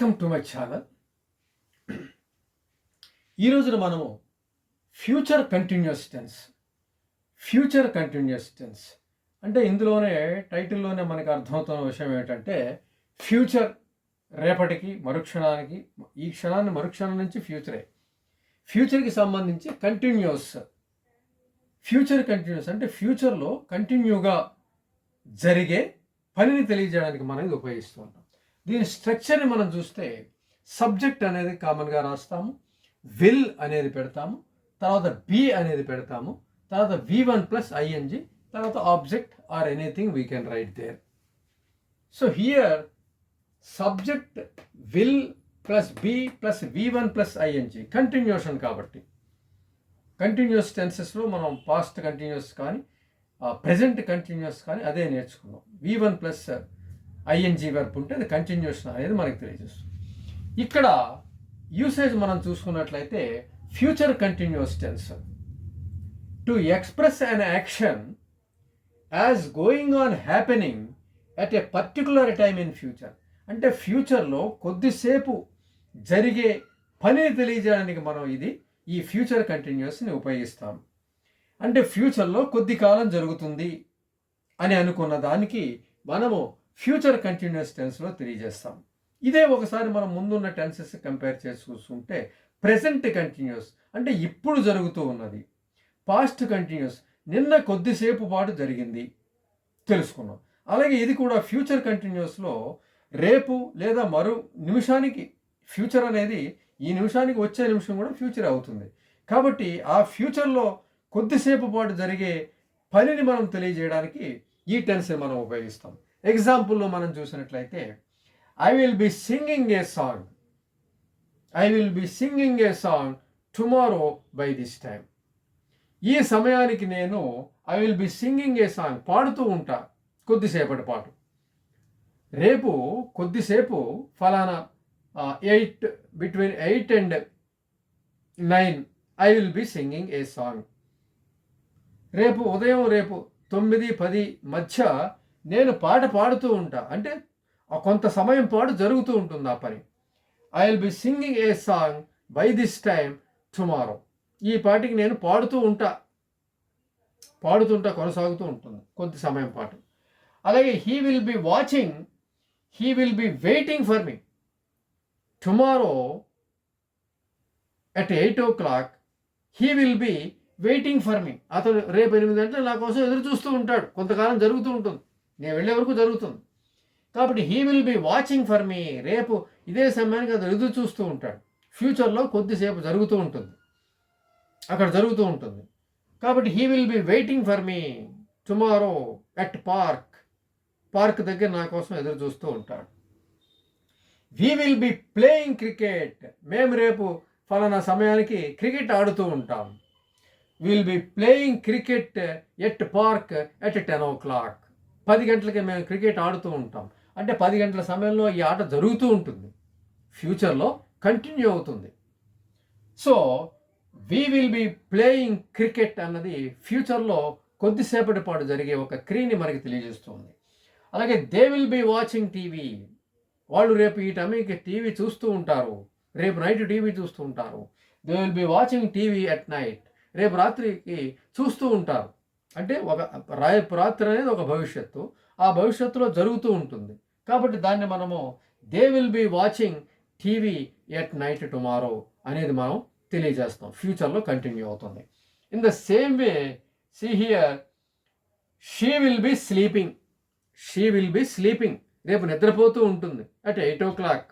Welcome to my channel. ఈ రోజున మనము ఫ్యూచర్ కంటిన్యూస్ టెన్స్ అంటే ఇందులోనే టైటిల్లోనే మనకు అర్థమవుతున్న విషయం ఏంటంటే ఫ్యూచర్ రేపటికి మరుక్షణానికి, ఈ క్షణాన్ని మరుక్షణం నుంచి ఫ్యూచర్కి సంబంధించి ఫ్యూచర్ కంటిన్యూస్ అంటే ఫ్యూచర్లో కంటిన్యూగా జరిగే పనిని తెలియజేయడానికి మనం ఇది ఉపయోగిస్తూ ఉంటాం. దీని స్ట్రక్చర్ని మనం చూస్తే సబ్జెక్ట్ అనేది కామన్గా రాస్తాము, విల్ అనేది పెడతాము, తర్వాత బి అనేది పెడతాము, తర్వాత V1+ing, తర్వాత object or anything we can write there. So here subject will plus be plus V1+ing continuation కాబట్టి కంటిన్యూస్ టెన్సెస్లో మనం పాస్ట్ కంటిన్యూస్ కానీ ప్రెజెంట్ కంటిన్యూస్ కానీ అదే నేర్చుకున్నాం. V1+ing వర్బ్ ఉంటే అది కంటిన్యూషన్ అనేది మనకు తెలియజేస్తుంది. ఇక్కడ యూసేజ్ మనం చూసుకున్నట్లయితే future continuous tends to express an action as going on happening at a particular time in future. అంటే ఫ్యూచర్లో కొద్దిసేపు జరిగే పనిని తెలియజేయడానికి మనం ఈ ఫ్యూచర్ కంటిన్యూస్ని ఉపయోగిస్తాం. అంటే ఫ్యూచర్లో కొద్ది కాలం జరుగుతుంది అని అనుకున్న దానికి మనము ఫ్యూచర్ కంటిన్యూస్ టెన్స్లో తెలియజేస్తాం. ఇదే ఒకసారి మనం ముందున్న టెన్సెస్ కంపేర్ చేసి చూసుకుంటే ప్రెజెంట్ కంటిన్యూస్ అంటే ఇప్పుడు జరుగుతూ ఉన్నది, పాస్ట్ కంటిన్యూస్ నిన్న కొద్దిసేపు పాటు జరిగింది తెలుసుకున్నాం. అలాగే ఇది కూడా ఫ్యూచర్ కంటిన్యూస్లో రేపు లేదా మరో నిమిషానికి, ఫ్యూచర్ అనేది ఈ నిమిషానికి వచ్చే నిమిషం కూడా ఫ్యూచర్ అవుతుంది. కాబట్టి ఆ ఫ్యూచర్లో కొద్దిసేపు పాటు జరిగే పనిని మనం తెలియజేయడానికి ఈ టెన్స్ని మనం ఉపయోగిస్తాం. ఎగ్జాంపుల్లో మనం చూసినట్లయితే I will be singing a song tomorrow by this time. ఈ సమయానికి నేను I will be singing a song పాడుతూ ఉంటా కొద్దిసేపటి పాటు. రేపు కొద్దిసేపు ఫలానా between 8 and 9 I will be singing a song. రేపు 9-10 మధ్య నేను పాట పాడుతూ ఉంటా, అంటే కొంత సమయం పాటు జరుగుతూ ఉంటుంది ఆ పని. I will be singing a song by this time tomorrow. ఈ పాటికి నేను పాడుతుంటా కొనసాగుతూ ఉంటుంది కొద్ది సమయం పాటు. అలాగే he will be waiting for me tomorrow at 8 o'clock. He will be waiting for me. అతను రేపు 8 గంటలు నా కోసం ఎదురు చూస్తూ ఉంటాడు. కొంతకాలం జరుగుతూ ఉంటుంది, నేను వెళ్ళే వరకు జరుగుతుంది. కాబట్టి he will be watching for me, రేపు ఇదే సమయానికి అతను ఎదురు చూస్తూ ఉంటాడు. ఫ్యూచర్లో కొద్దిసేపు జరుగుతూ ఉంటుంది, అక్కడ జరుగుతూ ఉంటుంది. కాబట్టి he will be waiting for me tomorrow at park దగ్గర నా కోసం ఎదురు చూస్తూ ఉంటాడు. We will be playing cricket, మేము రేపు ఫలానా సమయానికి క్రికెట్ ఆడుతూ ఉంటాం. Will be playing cricket at park at 10 o'clock. 10 గంటలకి మేము క్రికెట్ ఆడుతూ ఉంటాం. అంటే 10 గంటల సమయంలో ఈ ఆట జరుగుతూ ఉంటుంది, ఫ్యూచర్లో కంటిన్యూ అవుతుంది. So we will be playing cricket అన్నది ఫ్యూచర్లో కొద్దిసేపటి పాటు జరిగే ఒక క్రియని మనకి తెలియజేస్తుంది. అలాగే they will be watching TV, వాళ్ళు రేపు ఈ టైంకి టీవీ చూస్తూ ఉంటారు, రేపు నైట్ టీవీ చూస్తూ ఉంటారు. They will be watching TV at night, రేపు రాత్రికి చూస్తూ ఉంటారు. అంటే రేపు రాత్రి అనేది ఒక భవిష్యత్తు, ఆ భవిష్యత్తులో జరుగుతూ ఉంటుంది. కాబట్టి దాన్ని మనము they will be watching TV at night tomorrow అనేది మనం తెలియజేస్తాం, ఫ్యూచర్లో కంటిన్యూ అవుతుంది. In the same way see here she will be sleeping, రేపు నిద్రపోతూ ఉంటుంది at 8 o'clock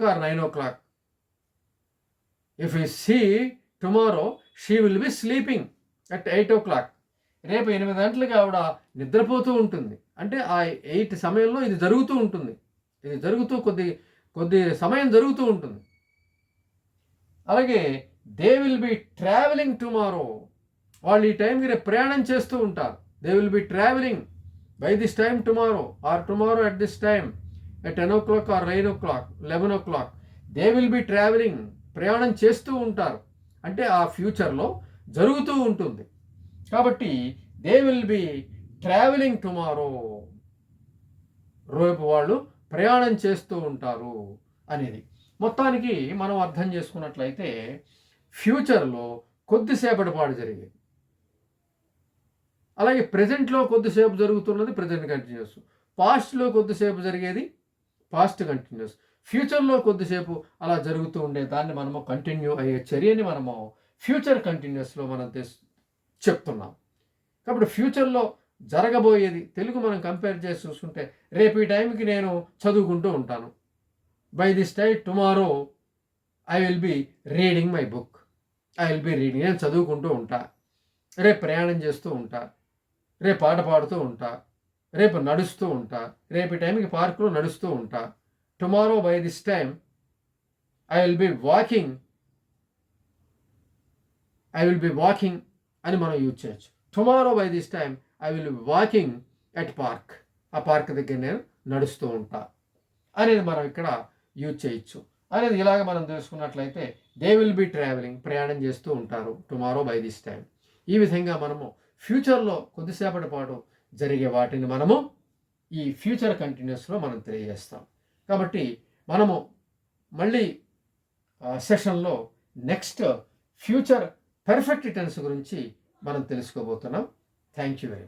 or 9 o'clock. If we see tomorrow, she will be sleeping at 8 o'clock. రేపు 8 గంటలకి ఆవిడ నిద్రపోతూ ఉంటుంది. అంటే ఆ 8 సమయంలో ఇది జరుగుతూ ఉంటుంది, ఇది జరుగుతూ కొద్ది సమయం జరుగుతూ ఉంటుంది. అలాగే they will be travelling tomorrow, వాళ్ళు ఈ టైంకి రేపు ప్రయాణం చేస్తూ ఉంటారు. They will be travelling by this time tomorrow or tomorrow at this time at 10 o'clock or 9 o'clock 11 o'clock. they will be traveling, ప్రయాణం చేస్తూ ఉంటారు, అంటే ఆ ఫ్యూచర్లో జరుగుతూ ఉంటుంది. కాబట్టి they will be travelling tomorrow, రేపు వాళ్ళు ప్రయాణం చేస్తూ ఉంటారు అనేది. మొత్తానికి మనం అర్థం చేసుకున్నట్లయితే ఫ్యూచర్లో కొద్దిసేపటి పాటు జరిగేది, అలాగే ప్రెజెంట్లో కొద్దిసేపు జరుగుతున్నది ప్రెజెంట్ కంటిన్యూస్, పాస్ట్లో కొద్దిసేపు జరిగేది పాస్ట్ కంటిన్యూస్, ఫ్యూచర్లో కొద్దిసేపు అలా జరుగుతూ ఉండే దాన్ని మనము కంటిన్యూ అయ్యే చర్యని మనము ఫ్యూచర్ కంటిన్యూస్లో మనం చెప్తున్నాం. కాబట్టి ఫ్యూచర్లో జరగబోయేది తెలుగు మనం కంపేర్ చేసి చూసుకుంటే, రేపు ఈ టైంకి నేను చదువుకుంటూ ఉంటాను, by this time tomorrow I will be reading my book, I will be reading, నేను చదువుకుంటూ ఉంటా, రేపు ప్రయాణం చేస్తూ ఉంటా, రేపు పాట పాడుతూ ఉంటా, రేపు నడుస్తూ ఉంటా, రేపు ఈ టైంకి పార్కులో నడుస్తూ ఉంటా, tomorrow by this time I will be walking, I will be walking అని మనం యూజ్ చేయొచ్చు. Tomorrow by this time I will be walking at park, ఆ పార్క్ దగ్గర నేను నడుస్తూ ఉంటా అనేది మనం ఇక్కడ యూజ్ చేయొచ్చు అనేది. ఇలాగ మనం తెలుసుకున్నట్లయితే దే విల్ బి ట్రావెలింగ్, ప్రయాణం చేస్తూ ఉంటారు టుమారో బై దిస్ టైం. ఈ విధంగా మనము ఫ్యూచర్లో కొద్దిసేపటి పాటు జరిగే వాటిని మనము ఈ ఫ్యూచర్ కంటిన్యూస్లో మనం తెలియజేస్తాం. కాబట్టి మనము మళ్ళీ సెషన్లో నెక్స్ట్ ఫ్యూచర్ పర్ఫెక్ట్ టెన్స్ గురించి మనం తెలుసుకోబోతున్నాం. Thank you very much.